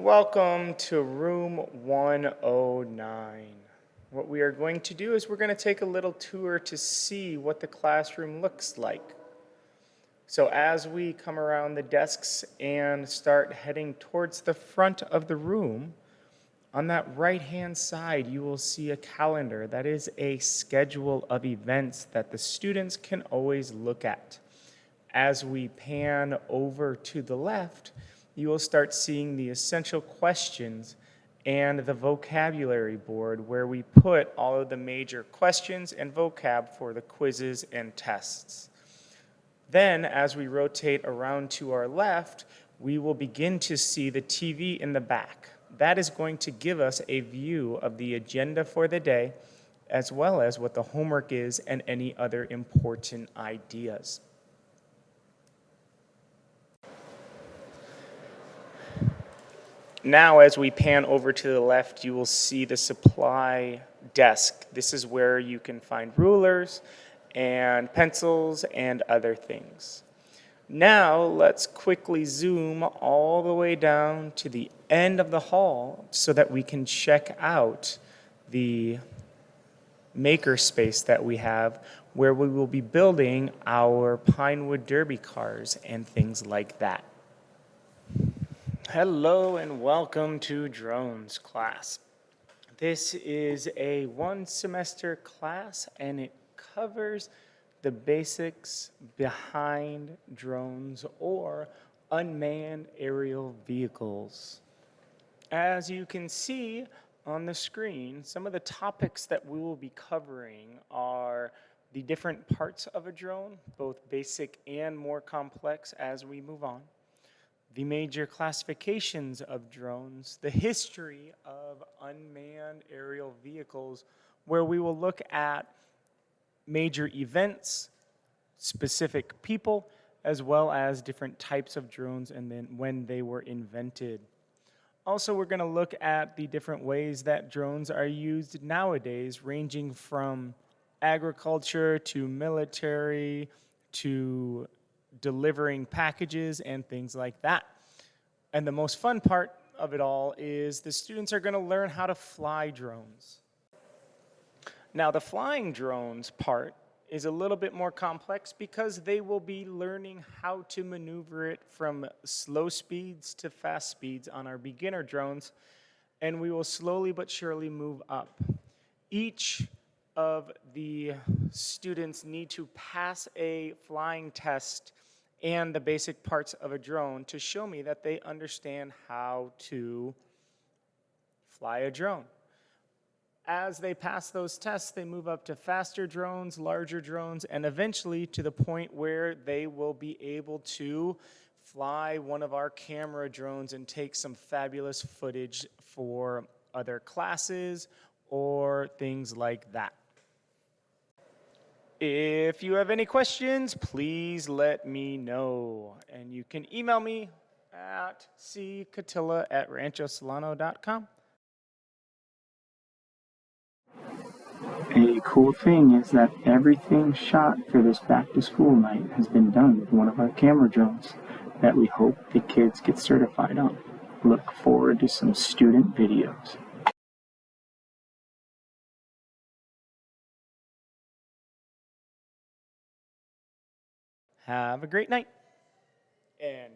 Welcome to room 109. What we are going to do is we're going to take a little tour to see what the classroom looks like. So as we come around the desks and start heading towards the front of the room, on that right-hand side, you will see a calendar. That is a schedule of events that the students can always look at. As we pan over to the left, you will start seeing the essential questions and the vocabulary board where we put all of the major questions and vocab for the quizzes and tests. Then, as we rotate around to our left, we will begin to see the TV in the back. That is going to give us a view of the agenda for the day, as well as what the homework is and any other important ideas. Now, as we pan over to the left, you will see the supply desk. This is where you can find rulers and pencils and other things. Now, let's quickly zoom all the way down to the end of the hall so that we can check out the maker space that we have where we will be building our Pinewood Derby cars and things like that. Hello and welcome to drones class. This is a one-semester class and it covers the basics behind drones or unmanned aerial vehicles. As you can see on the screen, some of the topics that we will be covering are the different parts of a drone, both basic and more complex as we move on. The major classifications of drones, the history of unmanned aerial vehicles, where we will look at major events, specific people, as well as different types of drones and then when they were invented. Also, we're going to look at the different ways that drones are used nowadays, ranging from agriculture to military to delivering packages and things like that. And the most fun part of it all is the students are going to learn how to fly drones. Now, the flying drones part is a little bit more complex because they will be learning how to maneuver it from slow speeds to fast speeds on our beginner drones, and we will slowly but surely move up. Each of the students need to pass a flying test and the basic parts of a drone to show me that they understand how to fly a drone. As they pass those tests, they move up to faster drones, larger drones, and eventually to the point where they will be able to fly one of our camera drones and take some fabulous footage for other classes or things like that. If you have any questions, please let me know. And you can email me at ccatilla@ranchosolano.com. A cool thing is that everything shot for this back to school night has been done with one of our camera drones that we hope the kids get certified on. Look forward to some student videos. Have a great night. And